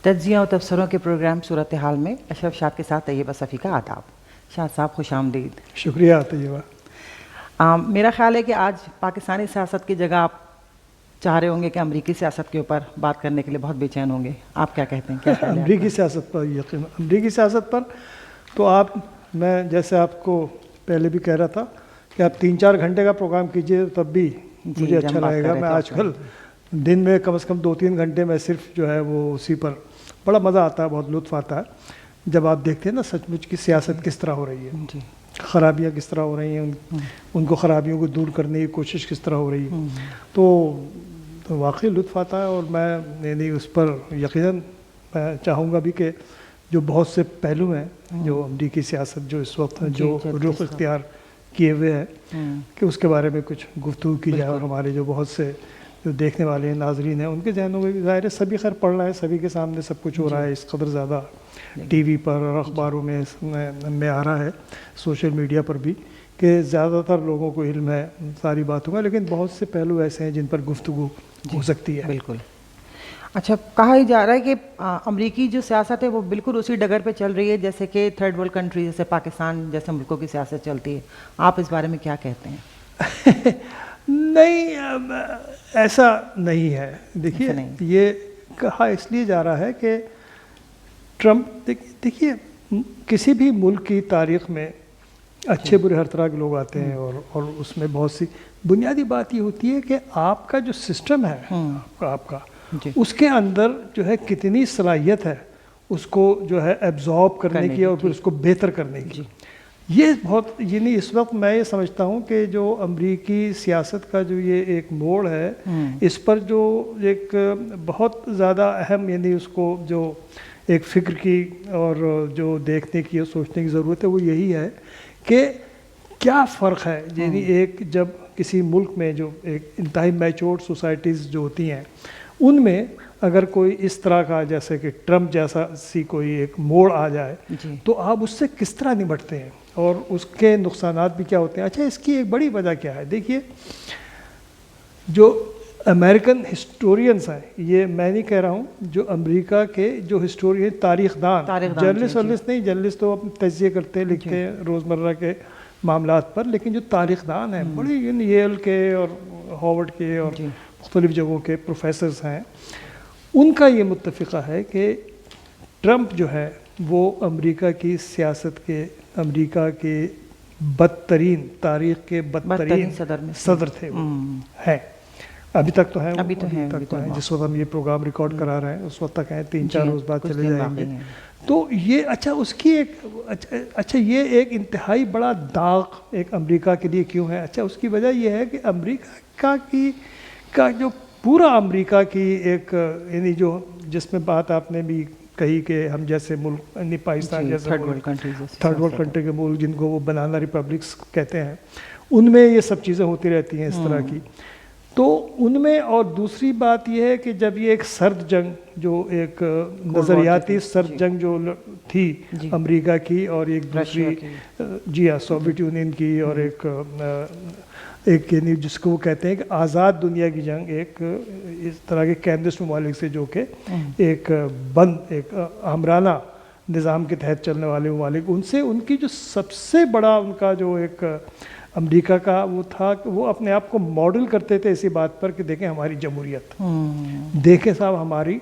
تجزیہ و تبصروں کے پروگرام صورتحال میں اشرف شاد کے ساتھ طیبہ صفی کا آداب. شاد صاحب خوش آمدید. شکریہ طیبہ. میرا خیال ہے کہ آج پاکستانی سیاست کی جگہ آپ چاہ رہے ہوں گے کہ امریکی سیاست کے اوپر بات کرنے کے لیے بہت بے چین ہوں گے. آپ کیا کہتے ہیں؟ کیا خیال ہے امریکی سیاست پر یقین امریکی سیاست پر تو میں جیسے آپ کو پہلے بھی کہہ رہا تھا کہ آپ 3-4 گھنٹے کا پروگرام کیجئے تب بھی مجھے اچھا لگے گا. میں آج کل دن میں کم از کم 2-3 گھنٹے میں صرف جو ہے وہ اسی پر بڑا مزہ آتا ہے, بہت لطف آتا ہے جب آپ دیکھتے ہیں نا سچ مچ کی سیاست کس طرح ہو رہی ہے, خرابیاں کس طرح ہو رہی ہیں, ان کو خرابیوں کو دور کرنے کی کوشش کس طرح ہو رہی ہے. تو واقعی لطف آتا ہے. اور میں یعنی اس پر یقیناً میں چاہوں گا بھی کہ جو بہت سے پہلو ہیں جو امریکی سیاست جو اس وقت جو رخ اختیار کیے ہوئے ہیں کہ اس کے بارے میں کچھ گفتگو کی جائے. اور ہمارے جو بہت سے جو دیکھنے والے ہیں ناظرین ہیں ان کے ذہنوں میں بھی ظاہر ہے سبھی خیر پڑھ رہے ہیں, سبھی کے سامنے سب کچھ ہو رہا ہے, اس قدر زیادہ ٹی وی پر اور اخباروں میں آ رہا ہے, سوشل میڈیا پر بھی, کہ زیادہ تر لوگوں کو علم ہے ساری باتوں کا, لیکن بہت سے پہلو ایسے ہیں جن پر گفتگو ہو سکتی ہے. بالکل. اچھا, کہا ہی جا رہا ہے کہ امریکی جو سیاست ہے وہ بالکل اسی ڈگر پہ چل رہی ہے جیسے کہ تھرڈ ورلڈ کنٹری جیسے پاکستان جیسے ملکوں کی سیاست چلتی ہے. آپ اس بارے میں کیا کہتے ہیں؟ نہیں, ایسا نہیں ہے. دیکھیے یہ کہا اس لیے جا رہا ہے کہ ٹرمپ, دیکھیے کسی بھی ملک کی تاریخ میں اچھے برے ہر طرح کے لوگ آتے ہیں اور اس میں بہت سی بنیادی بات یہ ہوتی ہے کہ آپ کا جو سسٹم ہے آپ کا اس کے اندر جو ہے کتنی صلاحیت ہے اس کو جو ہے ایبزارب کرنے کی اور پھر اس کو بہتر کرنے کی. یہ بہت یعنی اس وقت میں یہ سمجھتا ہوں کہ جو امریکی سیاست کا جو یہ ایک موڑ ہے اس پر جو ایک بہت زیادہ اہم یعنی اس کو جو ایک فکر کی اور جو دیکھنے کی اور سوچنے کی ضرورت ہے وہ یہی ہے کہ کیا فرق ہے. یعنی ایک جب کسی ملک میں جو ایک انتہائی میچورڈ سوسائٹیز جو ہوتی ہیں ان میں اگر کوئی اس طرح کا جیسے کہ ٹرمپ جیسا کوئی ایک موڑ آ جائے تو آپ اس سے کس طرح نمٹتے ہیں اور اس کے نقصانات بھی کیا ہوتے ہیں. اچھا, اس کی ایک بڑی وجہ کیا ہے. دیکھیے جو امریکن ہسٹورینس ہیں, یہ میں نہیں کہہ رہا ہوں, جو امریکہ کے جو ہسٹورین تاریخ دان جرنلسٹ نہیں, جرنلسٹ تو تجزیے کرتے ہیں لکھتے ہیں روزمرہ کے معاملات پر, لیکن جو تاریخ دان ہیں بڑی ییل کے اور ہارورڈ کے اور مختلف جگہوں کے پروفیسرز ہیں, ان کا یہ متفقہ ہے کہ ٹرمپ جو ہے وہ امریکہ کی سیاست کے امریکہ کے بدترین تاریخ کے بدترین صدر تھے ہیں. ابھی تک تو ہیں, جس وقت ہم یہ پروگرام ریکارڈ کرا رہے ہیں اس وقت تک ہیں, 3-4 روز بعد چلے جائیں گے. تو یہ اچھا اس کی ایک یہ ایک انتہائی بڑا داغ ایک امریکہ کے لیے کیوں ہے. اچھا, اس کی وجہ یہ ہے کہ امریکہ کا جو پورا امریکہ کی ایک یعنی جو جس میں بات آپ نے بھی کہی کہ ہم جیسے ملک یعنی پاکستان جیسے تھرڈ ورلڈ کنٹری کے ملک جن کو وہ بنانا ریپبلکس کہتے ہیں, ان میں یہ سب چیزیں ہوتی رہتی ہیں اس طرح کی. تو ان میں اور دوسری بات یہ ہے کہ جب یہ ایک سرد جنگ جو ایک نظریاتی سرد جنگ جو تھی امریکہ کی اور ایک دوسری سوویت یونین کی اور ایک یعنی جس کو وہ کہتے ہیں کہ آزاد دنیا کی جنگ, ایک اس طرح کے کیمرسٹ ممالک سے جو کہ ایک بند ایک آمرانہ نظام کے تحت چلنے والے ممالک, ان سے ان کی جو سب سے بڑا ان کا جو ایک امریکہ کا وہ تھا کہ وہ اپنے آپ کو ماڈل کرتے تھے اسی بات پر کہ دیکھیں ہماری جمہوریت, دیکھیں صاحب ہماری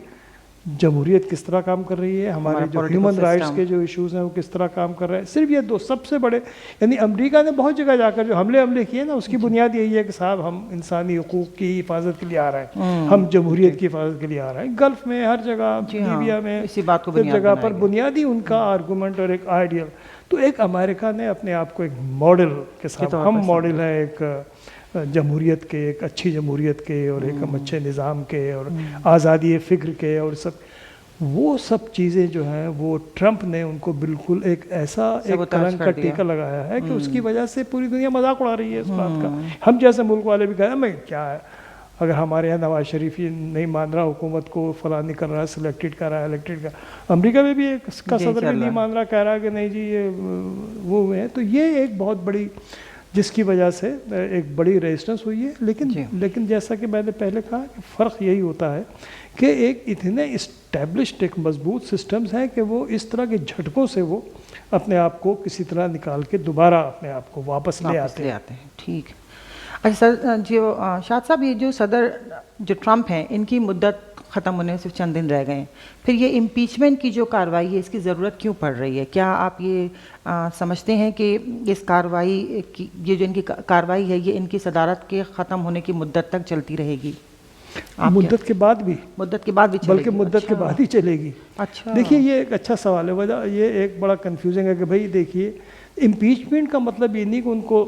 جمہوریت کس طرح کام کر رہی ہے, ہمارے جو ہیومن رائٹس کے جو ایشوز ہیں وہ کس طرح کام کر رہے ہیں. صرف یہ دو سب سے بڑے یعنی امریکہ نے بہت جگہ جا کر جو حملے کیے نا اس کی بنیاد یہی ہے کہ صاحب ہم انسانی حقوق کی حفاظت کے لیے آ رہے ہیں, ہم جمہوریت کی حفاظت کے لیے آ رہے ہیں. گلف میں ہر جگہ, لیبیا میں ہر جگہ پر بنیادی ان کا آرگومنٹ اور ایک آئیڈیل. تو ایک امریکہ نے اپنے آپ کو ایک ماڈل کے ساتھ, ہم ماڈل ہیں ایک جمہوریت کے, ایک اچھی جمہوریت کے اور ایک ہم اچھے نظام کے اور آزادی فکر کے اور وہ سب چیزیں جو ہیں وہ ٹرمپ نے ان کو بالکل ایک ایسا ایک کلنک کا ٹیکہ لگایا ہے کہ اس کی وجہ سے پوری دنیا مذاق اڑا رہی ہے اس بات کا. ہم جیسے ملک والے بھی کہا میں کیا ہے اگر ہمارے یہاں نواز شریف نہیں مان رہا حکومت کو, فلاں نہیں کر رہا, سلیکٹڈ کر رہا ہے, الیکٹڈ کر امریکہ میں بھی اس کا صدر بھی نہیں مان رہا, کہہ رہا کہ نہیں جی یہ وہ ہوئے ہیں. تو یہ ایک بہت بڑی جس کی وجہ سے ایک بڑی ریزسٹنس ہوئی ہے. لیکن جیسا کہ میں نے پہلے کہا کہ فرق یہی ہوتا ہے کہ ایک اتنے اسٹیبلشڈ ایک مضبوط سسٹمز ہیں کہ وہ اس طرح کے جھٹکوں سے وہ اپنے آپ کو کسی طرح نکال کے دوبارہ اپنے آپ کو واپس لے آتے ہیں. ٹھیک. اچھا سر، جو شاہد صاحب، یہ جو صدر جو ٹرمپ ہیں، ان کی مدت ختم ہونے صرف چند دن رہ گئے ہیں، پھر یہ امپیچمنٹ کی جو کارروائی ہے اس کی ضرورت کیوں پڑ رہی ہے؟ کیا آپ یہ سمجھتے ہیں کہ اس کارروائی کی، یہ جو ان کی کارروائی ہے، یہ ان کی صدارت کے ختم ہونے کی مدت تک چلتی رہے گی؟ مدت کے بعد بھی بلکہ مدت کے بعد ہی چلے گی. اچھا، دیکھیے یہ ایک اچھا سوال ہے. وجہ یہ ایک بڑا کنفیوزنگ ہے کہ بھائی دیکھیے امپیچمنٹ کا مطلب یہ نہیں کہ ان کو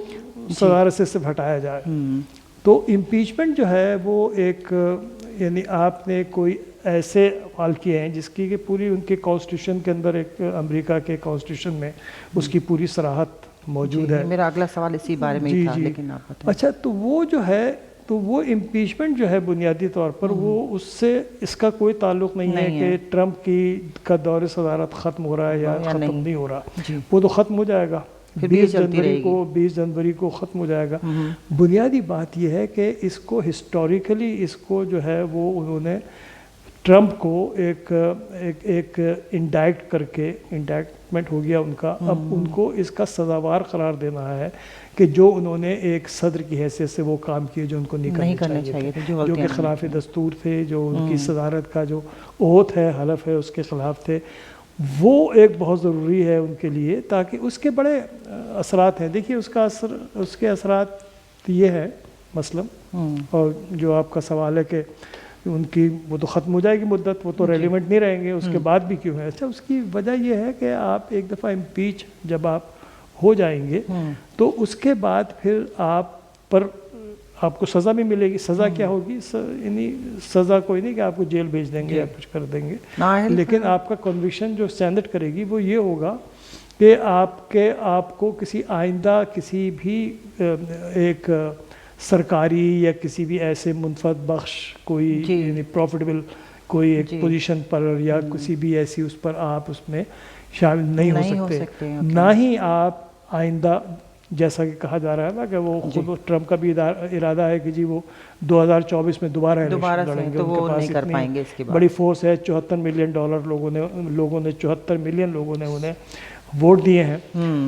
صدارت سے ہٹایا جائے. تو امپیچمنٹ جو ہے وہ ایک، یعنی آپ نے کوئی ایسے فعال کیے ہیں جس کی کہ پوری ان کے کانسٹیٹیوشن کے اندر، ایک امریکہ کے کانسٹیٹیوشن میں اس کی پوری صراحت موجود ہے. میرا اگلا سوال اسی بارے میں ہی تھا، لیکن آپ بتائیں. اچھا، تو وہ جو ہے، تو وہ امپیچمنٹ جو ہے بنیادی طور پر وہ اس سے اس کا کوئی تعلق نہیں ہے کہ ٹرمپ کا دور صدارت ختم ہو رہا ہے یا ختم نہیں ہو رہا. وہ تو ختم ہو جائے گا 20 جنوری کو ختم ہو جائے گا. بنیادی بات یہ ہے کہ اس کو ہسٹوریکلی اس کو جو ہے وہ انہوں نے ٹرمپ کو ایک انڈائکٹ کر کے، انڈائکٹمنٹ ہو گیا ان کا. اب ان کو اس کا سزاوار قرار دینا ہے کہ جو انہوں نے ایک صدر کی حیثیت سے وہ کام کیے جو ان کو نہیں کرنا چاہیے تھے، جو کہ خلاف دستور تھے، جو ان کی صدارت کا جو اوتھ ہے، حلف ہے، اس کے خلاف تھے. وہ ایک بہت ضروری ہے ان کے لیے، تاکہ اس کے بڑے اثرات ہیں. دیکھیے اس کے اثرات یہ ہے مثلاً، اور جو آپ کا سوال ہے کہ ان کی وہ تو ختم ہو جائے گی مدت، وہ تو ریلیونٹ نہیں رہیں گے، اس کے بعد بھی کیوں ہے؟ اچھا، اس کی وجہ یہ ہے کہ آپ ایک دفعہ امپیچ جب آپ ہو جائیں گے تو اس کے بعد پھر آپ کو سزا بھی ملے گی. سزا کیا ہوگی؟ یعنی سزا کوئی نہیں کہ آپ کو جیل بھیج دیں گے یا کچھ کر دیں گے، لیکن آپ کا کنوکشن جو سینٹ کرے گی وہ یہ ہوگا کہ آپ کو کسی آئندہ کسی بھی ایک سرکاری یا کسی بھی ایسے منفعت بخش کوئی یعنی پروفٹیبل کوئی ایک پوزیشن پر یا کسی بھی ایسی اس پر آپ اس میں شامل نہیں ہو سکتے. نہ ہی آپ آئندہ، جیسا کہ کہا جا رہا ہے نا کہ وہ خود ٹرمپ کا بھی ارادہ ہے کہ جی وہ 2024 میں دوبارہ لڑیں گے. ان کے پاس اتنی بڑی فورس ہے، $74 ملین لوگوں نے 74 ملین لوگوں نے انہیں ووٹ دیے ہیں.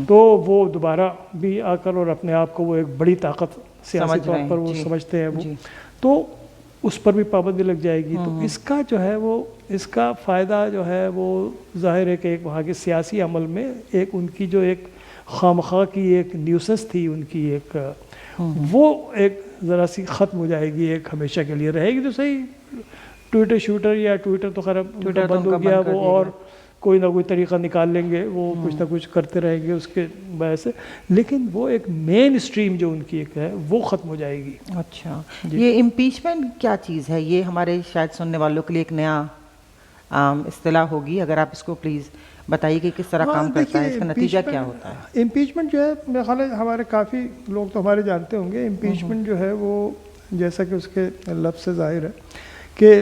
تو وہ دوبارہ بھی آ کر اور اپنے آپ کو وہ ایک بڑی طاقت سیاسی طور پر وہ سمجھتے ہیں، وہ تو اس پر بھی پابندی لگ جائے گی. تو اس کا جو ہے وہ اس کا فائدہ جو ہے وہ ظاہر ہے کہ ایک وہاں کے سیاسی عمل میں ایک ان کی جو ایک خامخواہ کی ایک نیوسنس تھی ان کی ایک، وہ ایک ذرا سی ختم ہو جائے گی، ایک ہمیشہ کے لیے رہے گی. تو صحیح ٹویٹر یا ٹویٹر تو خیر بند ہو گیا، وہ اور کوئی نہ کوئی طریقہ نکال لیں گے، وہ کچھ نہ کچھ کرتے رہیں گے اس کے وجہ سے، لیکن وہ ایک مین اسٹریم جو ان کی ایک ہے وہ ختم ہو جائے گی. اچھا، یہ امپیچمنٹ کیا چیز ہے؟ یہ ہمارے شاید سننے والوں کے لیے ایک نیا اصطلاح ہوگی، اگر آپ اس کو پلیز بتائیے کہ کس طرح کام کرتا ہے، اس کا نتیجہ کیا ہوتا ہے؟ امپیچمنٹ جو ہے میرے خیال ہے ہمارے کافی لوگ تو ہمارے جانتے ہوں گے. امپیچمنٹ جو ہے وہ جیسا کہ اس کے لفظ سے ظاہر ہے کہ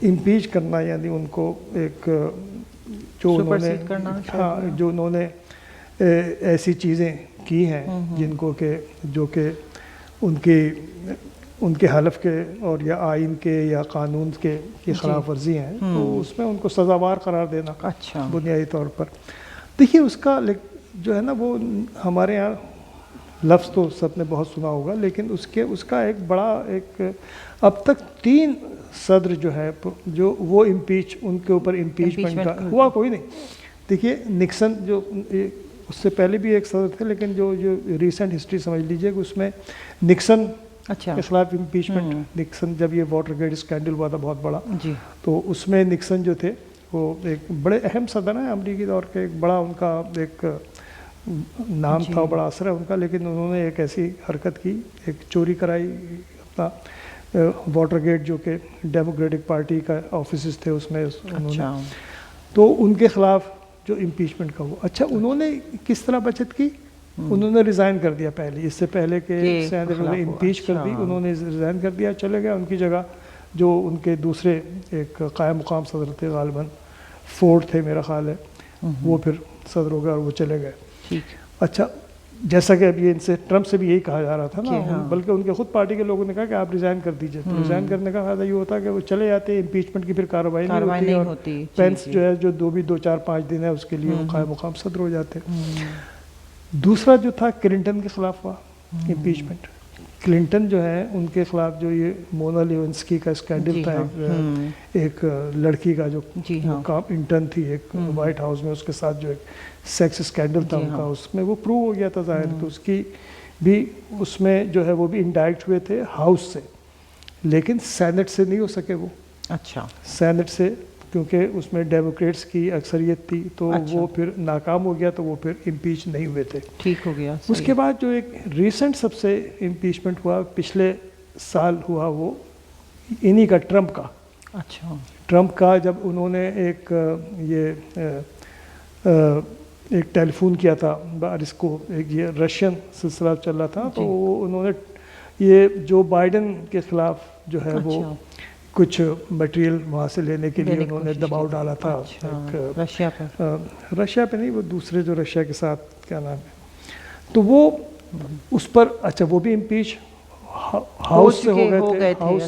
امپیچ کرنا، یعنی ان کو ایک جو انہوں نے ایسی چیزیں کی ہیں جن کو کہ جو کہ ان کے حلف کے اور یا آئین کے یا قانون کے کی خلاف ورزی ہیں، تو اس میں ان کو سزاوار قرار دینا بنیادی طور پر. دیکھیے اس کا جو ہے نا وہ ہمارے یہاں لفظ تو سب نے بہت سنا ہوگا، لیکن اس کا ایک بڑا ایک اب تک 3 صدر جو ہے جو وہ ان کے اوپر امپیچمنٹ کا ہوا کوئی نہیں. دیکھیے نکسن جو اس سے پہلے بھی ایک صدر تھے، لیکن جو ریسنٹ ہسٹری سمجھ لیجئے کہ اس میں نکسن کے خلاف امپیچمنٹ، نکسن جب یہ واٹر گیٹ اسکینڈل ہوا تھا بہت بڑا، تو اس میں نکسن جو تھے وہ ایک بڑے اہم صدر ہیں امریکی دور کے، ایک بڑا ان کا ایک نام تھا، بڑا اثر ہے ان کا، لیکن انہوں نے ایک ایسی حرکت کی، ایک چوری کرائی اپنا واٹر گیٹ جو کہ ڈیموکریٹک پارٹی کا آفیسز تھے اس میں انہوں نے، تو ان کے خلاف جو امپیچمنٹ کا ہوا. اچھا انہوں نے کس طرح بچت کی؟ انہوں نے ریزائن کر دیا پہلے، اس سے پہلے کہ سینٹ نے امپیچ کر دی، انہوں نے ریزائن کر دیا، چلے گئے. ان کی جگہ جو ان کے دوسرے ایک قائم مقام صدر تھے، غالباً فورڈ تھے میرا خیال ہے، وہ پھر صدر ہو گئے اور وہ چلے گئے. اچھا جیسا کہ اب یہ ان سے ٹرمپ سے بھی یہی کہا جا رہا تھا نا، بلکہ ان کے خود پارٹی کے لوگوں نے کہا کہ آپ ریزائن کر دیجئے، تو ریزائن کرنے کا فائدہ یہ ہوتا کہ وہ چلے جاتے، امپیچمنٹ کی پھر کارروائی نہیں ہوتی، اور پینس جو ہے جو 2-4-5 دن ہے اس کے لیے وہ قائم مقام صدر ہو جاتے۔ دوسرا جو تھا کلنٹن کے خلاف ہوا امپیچمنٹ۔ کلنٹن جو ہے ان کے خلاف جو یہ مونا لیونسکی کا اسکینڈل تھا، ایک لڑکی کا جو انٹرن تھی ایک وائٹ ہاؤس میں، اس کے ساتھ جو ایک سیکس اسکینڈل تھا ان کا، اس میں وہ پروو ہو گیا تھا ظاہر، تو اس کی بھی اس میں جو ہے وہ بھی انڈائیکٹ ہوئے تھے ہاؤس سے، لیکن سینٹ سے نہیں ہو سکے وہ۔ اچھا، سینٹ سے کیونکہ اس میں ڈیموکریٹس کی اکثریت تھی تو وہ پھر ناکام ہو گیا، تو وہ پھر امپیچ نہیں ہوئے تھے۔ ٹھیک ہو گیا۔ اس کے بعد جو ایک ریسنٹ سب سے امپیچمنٹ ہوا پچھلے سال ہوا، وہ انہی کا ٹرمپ کا۔ اچھا، ٹرمپ کا جب انہوں نے ایک ٹیلی فون کیا تھا اس کو، ایک یہ رشین سلسلہ چل رہا تھا، تو انہوں نے یہ جو بائیڈن کے خلاف جو ہے وہ کچھ مٹیریل وہاں سے لینے کے لیے انہوں نے دباؤ ڈالا تھا رشیا پہ نہیں، وہ دوسرے جو رشیا کے ساتھ کیا نام ہے، تو وہ اس پر اچھا وہ بھی امپیچ ہاؤس سے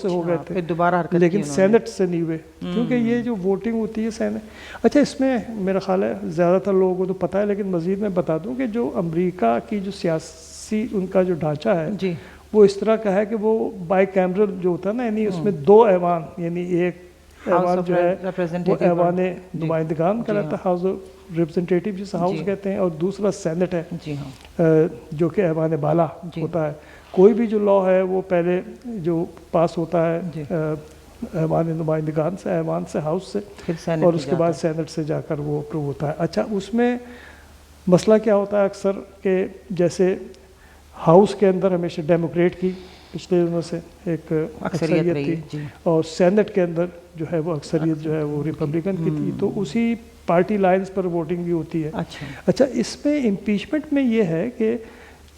ہو گئے تھے دوبارہ، لیکن سینٹ سے نہیں ہوئے، کیونکہ یہ جو ووٹنگ ہوتی ہے سینٹ۔ اچھا، اس میں میرا خیال ہے زیادہ تر لوگوں کو تو پتہ ہے، لیکن مزید میں بتا دوں کہ جو امریکہ کی جو سیاسی ان کا جو ڈھانچہ ہے وہ اس طرح کا ہے کہ وہ بائی کیمرل جو ہوتا ہے نا، یعنی اس میں 2 ایوان، یعنی ایک ایوان جو ہے وہ ایوان نمائندگان کا رہتا ہے، ہاؤس آف ریپرزنٹیٹیو جسے ہاؤس کہتے ہیں، اور دوسرا سینٹ ہے جو کہ ایوان بالا ہوتا ہے۔ کوئی بھی جو لا ہے وہ پہلے جو پاس ہوتا ہے ایوان نمائندگان سے، ایوان سے، ہاؤس سے، اور اس کے بعد سینٹ سے جا کر وہ اپروو ہوتا ہے۔ اچھا، اس میں مسئلہ کیا ہوتا ہے اکثر کہ جیسے ہاؤس کے اندر ہمیشہ ڈیموکریٹ کی پچھلے دنوں سے ایک اکثریت تھی، اور سینٹ کے اندر جو ہے وہ اکثریت جو ہے وہ ریپبلکن کی تھی، تو اسی پارٹی لائنز پر ووٹنگ بھی ہوتی ہے۔ اچھا، اس میں امپیچمنٹ میں یہ ہے کہ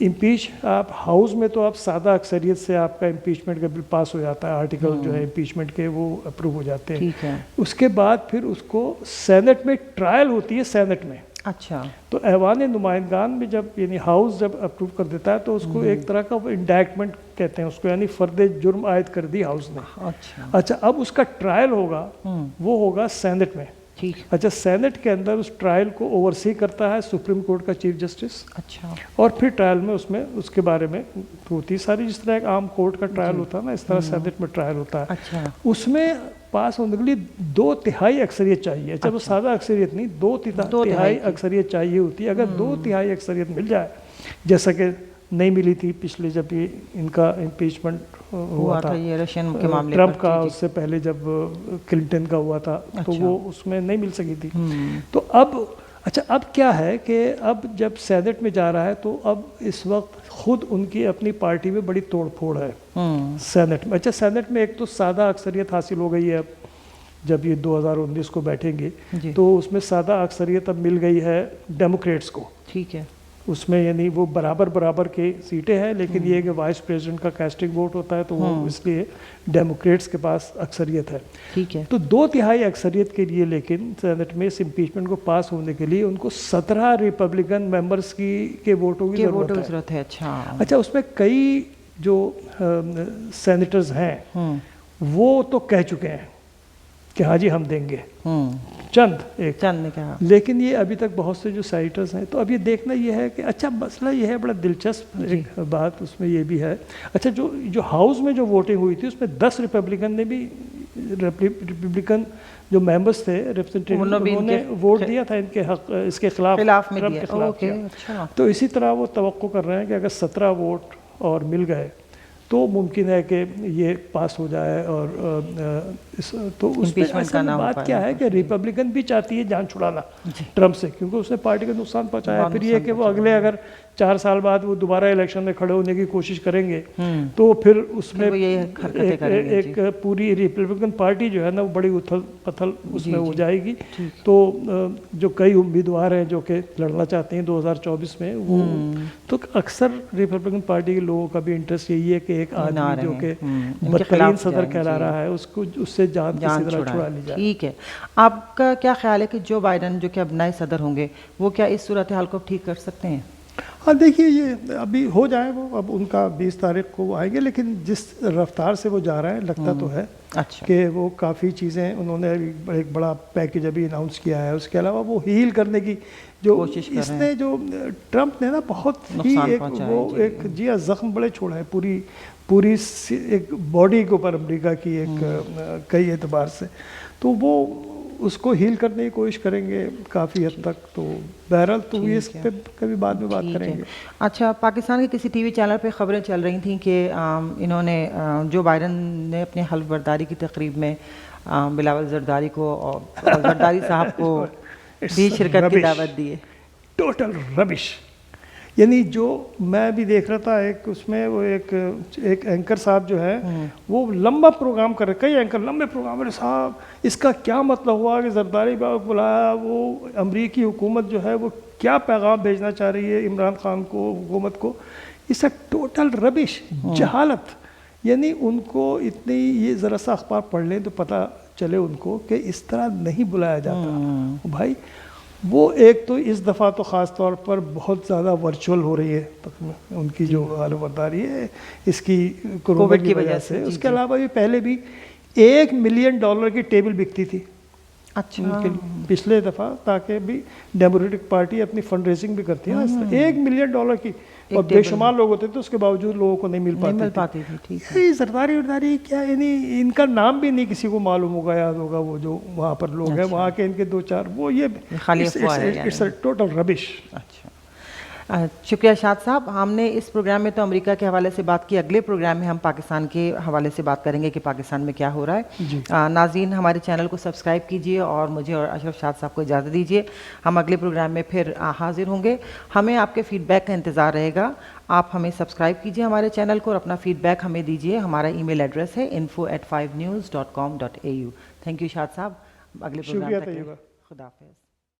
امپیچ آپ ہاؤس میں تو آپ سادہ اکثریت سے آپ کا امپیچمنٹ کا بل پاس ہو جاتا ہے، آرٹیکل جو ہے امپیچمنٹ کے وہ اپروو ہو جاتے ہیں، اس کے بعد پھر اس کو سینٹ میں ٹرائل ہوتی ہے، سینٹ میں۔ اچھا، تو ایوان نمائندگان میں جب یعنی ہاؤس جب اپروو کر دیتا ہے تو اس کو ایک طرح کا انڈائکٹمنٹ کہتے ہیں اس کو، یعنی فرد جرم عائد کر دی ہاؤس نے۔ اچھا، اب اس کا ٹرائل ہوگا، وہ ہوگا سینٹ میں۔ اچھا، سینٹ کے اندر اس ٹرائل کو اوورسی کرتا ہے سپریم کورٹ کا چیف جسٹس۔ اچھا، اور پھر ٹرائل میں اس کے بارے میں ہوتی ساری، جس طرح ایک عام کورٹ کا ٹرائل ہوتا ہے نا، اس طرح سینٹ میں ٹرائل ہوتا ہے۔ اس میں پاس ہونے کے لیے 2/3 اکثریت چاہیے۔ اچھا، وہ سادہ اکثریت نہیں، 2/3 اکثریت چاہیے ہوتی ہے۔ اگر 2/3 اکثریت مل جائے، جیسا کہ نہیں ملی تھی پچھلے جب یہ ان کا امپیچمنٹ ہوا تھا ٹرمپ کا، اس سے پہلے جب کلنٹن کا ہوا تھا، تو وہ اس میں نہیں مل سکی تھی۔ تو اب اچھا، اب کیا ہے کہ اب جب سینٹ میں جا رہا ہے تو اب اس وقت خود ان کی اپنی پارٹی میں بڑی توڑ پھوڑ ہے سینٹ میں۔ اچھا، سینٹ میں ایک تو سادہ اکثریت حاصل ہو گئی ہے، اب جب یہ 2019 کو بیٹھیں گے تو اس میں سادہ اکثریت اب مل گئی ہے ڈیموکریٹس کو۔ ٹھیک ہے، اس میں یعنی وہ برابر کی سیٹیں ہیں، لیکن یہ کہ وائس پریزیڈنٹ کا کاسٹنگ ووٹ ہوتا ہے، تو وہ اس لیے ڈیموکریٹس کے پاس اکثریت ہے۔ ٹھیک ہے، تو 2/3 اکثریت کے لیے لیکن سینٹ میں اس امپیچمنٹ کو پاس ہونے کے لیے ان کو 17 ریپبلکن ممبرس کے ووٹوں کی ضرورت ہے۔ اچھا، اس میں کئی جو سینیٹرز ہیں وہ تو کہہ چکے ہیں کہ ہاں جی ہم دیں گے، چند نے کہا، لیکن یہ ابھی تک بہت سے جو سینیٹرز ہیں، تو اب یہ دیکھنا یہ ہے کہ اچھا مسئلہ یہ ہے بڑا دلچسپ ایک بات اس میں یہ بھی ہے۔ اچھا، جو ہاؤس میں جو ووٹنگ ہوئی تھی اس میں 10 ریپبلکن نے بھی، ریپبلکن جو ممبرس تھے ریپرزنٹیٹیو، انہوں نے ووٹ دیا تھا ان کے حق، اس کے خلاف ٹرمپ کے خلاف کیا۔ تو اسی طرح وہ توقع کر رہے ہیں کہ اگر 17 ووٹ اور مل گئے تو ممکن ہے کہ یہ پاس ہو جائے۔ اور تو اس میں اصل بات کیا ہے کہ ریپبلکن بھی چاہتی ہے جان چھڑانا ٹرمپ سے، کیونکہ اس نے پارٹی کو نقصان پہنچایا۔ پھر یہ کہ وہ اگلے اگر 4 سال بعد وہ دوبارہ الیکشن میں کھڑے ہونے کی کوشش کریں گے تو پھر اس میں ایک پوری ریپبلکن پارٹی جو ہے نا وہ بڑی اتھل پتھل اس میں ہو جائے گی۔ تو جو کئی امیدوار ہیں جو کہ لڑنا چاہتے ہیں 2024 میں، وہ تو اکثر ریپبلکن پارٹی کے لوگوں کا بھی انٹرسٹ یہی ہے کہ ایک آدمی جو کہ بدترین صدر کہلا رہا ہے اس کو اس سے جان کسی طرح چھڑا لی جائے۔ ٹھیک ہے، آپ کا کیا خیال ہے کہ جو بائیڈن جو کہ اب نئے صدر ہوں گے وہ کیا اس صورتحال کو ٹھیک کر سکتے ہیں؟ ہاں دیکھیے یہ ابھی ہو جائے وہ، اب ان کا 20 تاریخ کو وہ آئیں گے، لیکن جس رفتار سے وہ جا رہے ہیں لگتا تو ہے کہ وہ کافی چیزیں انہوں نے ایک بڑا پیکیج ابھی اناؤنس کیا ہے. اس کے علاوہ وہ ہیل کرنے کی جو اس نے جو ٹرمپ نے نا بہت ہی ایک جی ہاں زخم بڑے چھوڑا ہے پوری ایک باڈی کے اوپر امریکہ کی ایک کئی اعتبار سے. تو وہ اس کو ہیل کرنے کی کوشش کریں گے کافی حد تک. تو بہرحال تو یہ اس پہ کبھی بعد میں بات کریں گے. اچھا، پاکستان کے کسی ٹی وی چینل پہ خبریں چل رہی تھیں کہ انہوں نے جو بائیڈن نے اپنے حلف برداری کی تقریب میں بلاول زرداری کو اور زرداری صاحب کو بھی شرکت کی دعوت دی ہے. ٹوٹل ربش. یعنی جو میں بھی دیکھ رہا تھا ایک اس میں وہ ایک اینکر صاحب جو ہے وہ لمبا پروگرام کر رہے، کئی اینکر لمبے پروگرام رہے صاحب اس کا کیا مطلب ہوا کہ زرداری باغ بلایا، وہ امریکی حکومت جو ہے وہ کیا پیغام بھیجنا چاہ رہی ہے عمران خان کو، حکومت کو. اس ٹوٹل ربش، جہالت. یعنی ان کو اتنی، یہ ذرا سا اخبار پڑھ لیں تو پتہ چلے ان کو کہ اس طرح نہیں بلایا جاتا بھائی. وہ ایک تو اس دفعہ تو خاص طور پر بہت زیادہ ورچوئل ہو رہی ہے ان کی جو حلف برداری ہے اس کی کووڈ کی وجہ سے. اس کے علاوہ بھی پہلے بھی $1 ملین کی ٹیبل بکتی تھی اچھا پچھلے دفعہ، تاکہ بھی ڈیموکریٹک پارٹی اپنی فنڈ ریزنگ بھی کرتی ہے نا. $1 ملین کی، اور بے شمار لوگ ہوتے تھے، اس کے باوجود لوگوں کو نہیں مل پاتی تھی. زرداری کیا، یعنی ان کا نام بھی نہیں کسی کو معلوم ہوگا، یاد ہوگا. وہ جو وہاں پر لوگ ہیں وہاں کے ان کے 2-4 وہ یہ ٹوٹل ربش. اچھا شکریہ شاد صاحب. ہم نے اس پروگرام میں تو امریکہ کے حوالے سے بات کی، اگلے پروگرام میں ہم پاکستان کے حوالے سے بات کریں گے کہ پاکستان میں کیا ہو رہا ہے. ناظرین ہمارے چینل کو سبسکرائب کیجیے اور مجھے اور اشرف شاد صاحب کو اجازت دیجیے. ہم اگلے پروگرام میں پھر حاضر ہوں گے. ہمیں آپ کے فیڈ بیک کا انتظار رہے گا. آپ ہمیں سبسکرائب کیجیے ہمارے چینل کو اور اپنا فیڈ بیک ہمیں دیجیے. ہمارا ای میل ایڈریس ہے info@5news.com.au. تھینک یو شاد صاحب. اگلے پروگرام تک خدا حافظ.